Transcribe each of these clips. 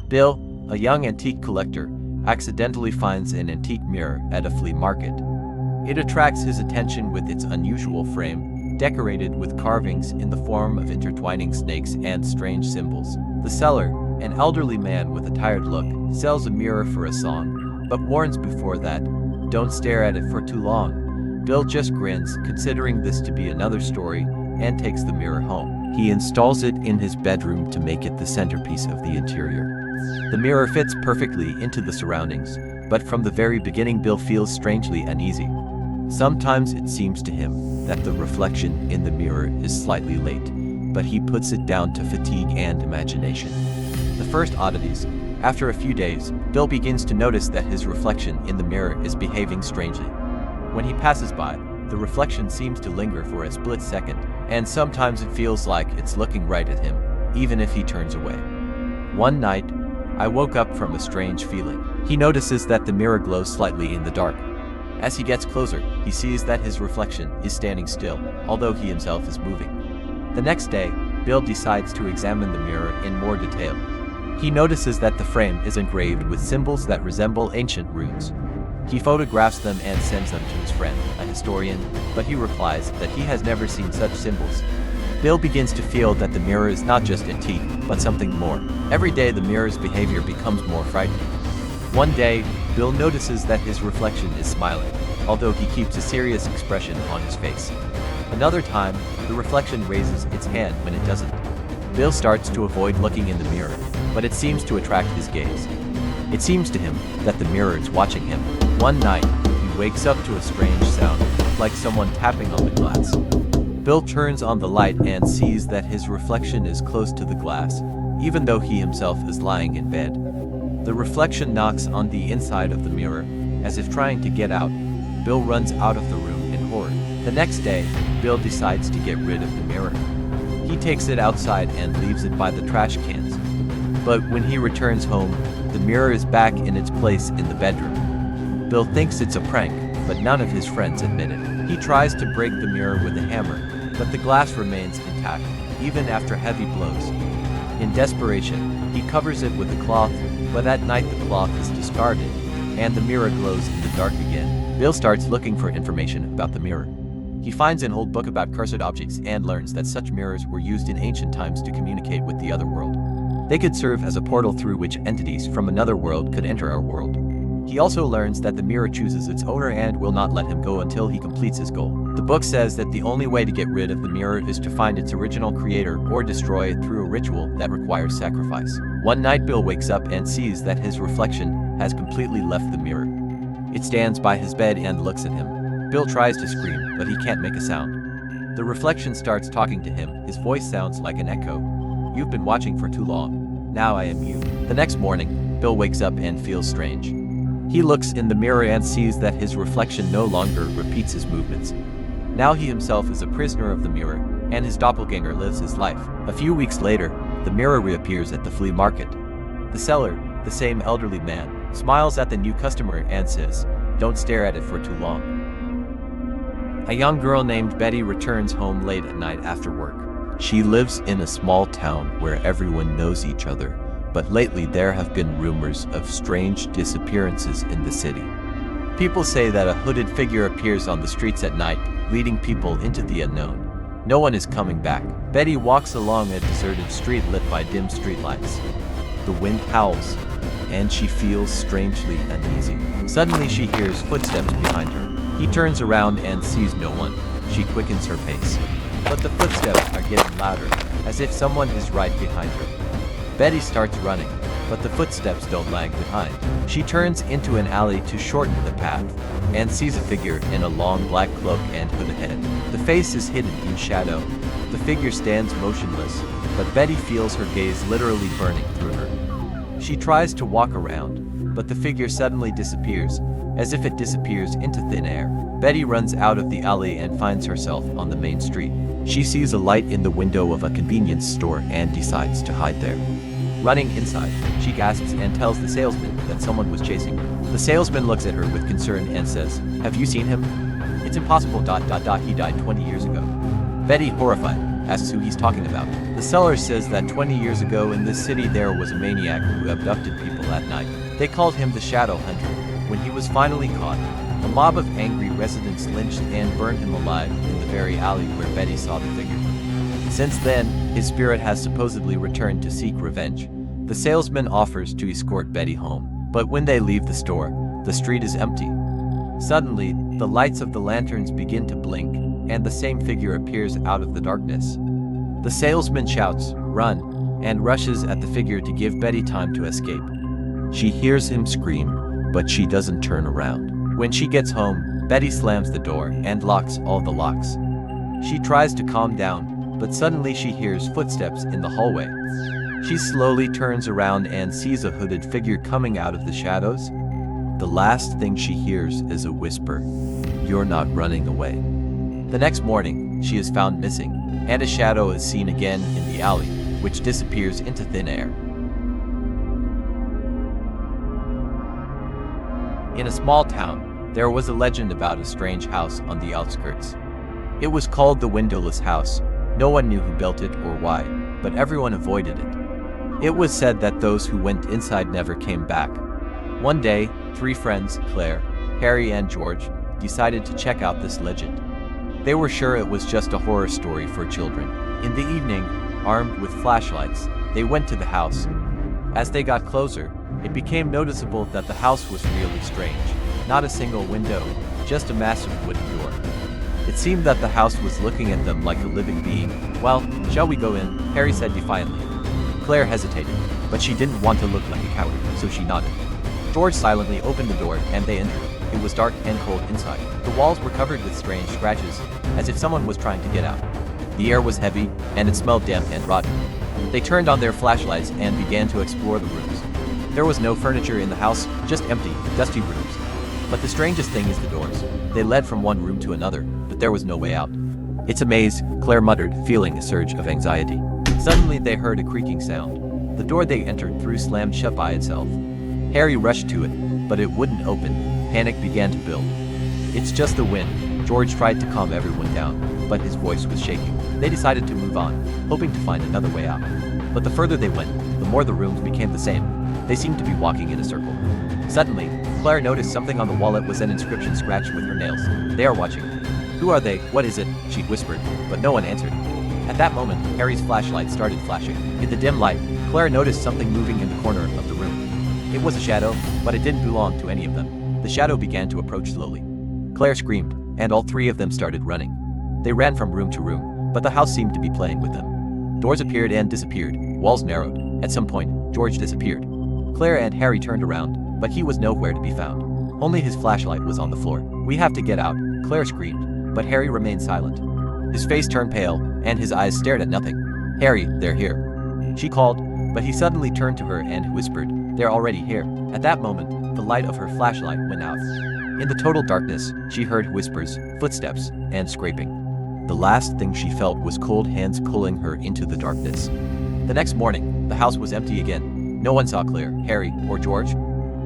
Bill, a young antique collector, accidentally finds an antique mirror at a flea market. It attracts his attention with its unusual frame, decorated with carvings in the form of intertwining snakes and strange symbols. The seller, an elderly man with a tired look, sells a mirror for a song, but warns before that, "Don't stare at it for too long." Bill just grins, considering this to be another story, and takes the mirror home. He installs it in his bedroom to make it the centerpiece of the interior. The mirror fits perfectly into the surroundings, but from the very beginning Bill feels strangely uneasy. Sometimes it seems to him that the reflection in the mirror is slightly late, but he puts it down to fatigue and imagination. The first oddities. After a few days, Bill begins to notice that his reflection in the mirror is behaving strangely. When he passes by, the reflection seems to linger for a split second, and sometimes it feels like it's looking right at him, even if he turns away. One night, I woke up from a strange feeling. He notices that the mirror glows slightly in the dark. As he gets closer, he sees that his reflection is standing still, although he himself is moving. The next day, Bill decides to examine the mirror in more detail. He notices that the frame is engraved with symbols that resemble ancient runes. He photographs them and sends them to his friend, a historian, but he replies that he has never seen such symbols. Bill begins to feel that the mirror is not just antique, but something more. Every day the mirror's behavior becomes more frightening. One day, Bill notices that his reflection is smiling, although he keeps a serious expression on his face. Another time, the reflection raises its hand when it doesn't. Bill starts to avoid looking in the mirror, but it seems to attract his gaze. It seems to him that the mirror is watching him. One night, he wakes up to a strange sound, like someone tapping on the glass. Bill turns on the light and sees that his reflection is close to the glass, even though he himself is lying in bed. The reflection knocks on the inside of the mirror, as if trying to get out. Bill runs out of the room in horror. The next day, Bill decides to get rid of the mirror. He takes it outside and leaves it by the trash cans. But when he returns home, the mirror is back in its place in the bedroom. Bill thinks it's a prank, but none of his friends admit it. He tries to break the mirror with a hammer, but the glass remains intact, even after heavy blows. In desperation, he covers it with a cloth, but at night the cloth is discarded, and the mirror glows in the dark again. Bill starts looking for information about the mirror. He finds an old book about cursed objects and learns that such mirrors were used in ancient times to communicate with the other world. They could serve as a portal through which entities from another world could enter our world. He also learns that the mirror chooses its owner and will not let him go until he completes his goal. The book says that the only way to get rid of the mirror is to find its original creator or destroy it through a ritual that requires sacrifice. One night Bill wakes up and sees that his reflection has completely left the mirror. It stands by his bed and looks at him. Bill tries to scream, but he can't make a sound. The reflection starts talking to him. His voice sounds like an echo. "You've been watching for too long. Now I am you." The next morning, Bill wakes up and feels strange. He looks in the mirror and sees that his reflection no longer repeats his movements. Now he himself is a prisoner of the mirror, and his doppelganger lives his life. A few weeks later, the mirror reappears at the flea market. The seller, the same elderly man, smiles at the new customer and says, "Don't stare at it for too long." A young girl named Betty returns home late at night after work. She lives in a small town where everyone knows each other, but lately there have been rumors of strange disappearances in the city. People say that a hooded figure appears on the streets at night, leading people into the unknown. No one is coming back. Betty walks along a deserted street lit by dim streetlights. The wind howls, and she feels strangely uneasy. Suddenly she hears footsteps behind her. He turns around and sees no one. She quickens her pace. But the footsteps are getting louder, as if someone is right behind her. Betty starts running, but the footsteps don't lag behind. She turns into an alley to shorten the path, and sees a figure in a long black cloak and hood ahead. The face is hidden in shadow. The figure stands motionless, but Betty feels her gaze literally burning through her. She tries to walk around, but the figure suddenly disappears, as if it disappears into thin air. Betty runs out of the alley and finds herself on the main street. She sees a light in the window of a convenience store and decides to hide there. Running inside, she gasps and tells the salesman that someone was chasing her. The salesman looks at her with concern and says, "Have you seen him? It's impossible. He died 20 years ago." Betty, horrified, asks who he's talking about. The seller says that 20 years ago in this city there was a maniac who abducted people at night. They called him the Shadow Hunter. When he was finally caught, a mob of angry residents lynched and burned him alive in the very alley where Betty saw the figure. Since then, his spirit has supposedly returned to seek revenge. The salesman offers to escort Betty home, but when they leave the store, the street is empty. Suddenly, the lights of the lanterns begin to blink, and the same figure appears out of the darkness. The salesman shouts, "Run," and rushes at the figure to give Betty time to escape. She hears him scream, but she doesn't turn around. When she gets home, Betty slams the door and locks all the locks. She tries to calm down, but suddenly she hears footsteps in the hallway. She slowly turns around and sees a hooded figure coming out of the shadows. The last thing she hears is a whisper, "You're not running away." The next morning, she is found missing, and a shadow is seen again in the alley, which disappears into thin air. In a small town, there was a legend about a strange house on the outskirts. It was called the Windowless house. No one knew who built it or why, but everyone avoided it. It was said that those who went inside never came back. One day, 3 friends, Claire, Harry, and George, decided to check out this legend. They were sure it was just a horror story for children. In the evening, armed with flashlights, they went to the house. As they got closer, it became noticeable that the house was really strange. Not a single window, just a massive wooden door. It seemed that the house was looking at them like a living being. "Well, shall we go in?" Harry said defiantly. Claire hesitated, but she didn't want to look like a coward, so she nodded. George silently opened the door, and they entered. It was dark and cold inside. The walls were covered with strange scratches, as if someone was trying to get out. The air was heavy, and it smelled damp and rotten. They turned on their flashlights and began to explore the rooms. There was no furniture in the house, just empty, dusty rooms. But the strangest thing is the doors. They led from one room to another, but there was no way out. "It's a maze," Claire muttered, feeling a surge of anxiety. Suddenly they heard a creaking sound. The door they entered through slammed shut by itself. Harry rushed to it, but it wouldn't open. Panic began to build. "It's just the wind." George tried to calm everyone down, but his voice was shaking. They decided to move on, hoping to find another way out. But the further they went, the more the rooms became the same. They seemed to be walking in a circle. Suddenly, Claire noticed something on the wall. It was an inscription scratched with her nails. "They are watching." "Who are they? What is it?" she whispered, but no one answered. At that moment, Harry's flashlight started flashing. In the dim light, Claire noticed something moving in the corner of the room. It was a shadow, but it didn't belong to any of them. The shadow began to approach slowly. Claire screamed, and all 3 of them started running. They ran from room to room, but the house seemed to be playing with them. Doors appeared and disappeared, walls narrowed. At some point, George disappeared. Claire and Harry turned around, but he was nowhere to be found. Only his flashlight was on the floor. "We have to get out," Claire screamed, but Harry remained silent. His face turned pale, and his eyes stared at nothing. "Harry, they're here," she called, but he suddenly turned to her and whispered, "They're already here." At that moment, the light of her flashlight went out. In the total darkness, she heard whispers, footsteps, and scraping. The last thing she felt was cold hands pulling her into the darkness. The next morning, the house was empty again. No one saw Claire, Harry, or George.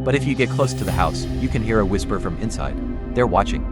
But if you get close to the house, you can hear a whisper from inside. "They're watching."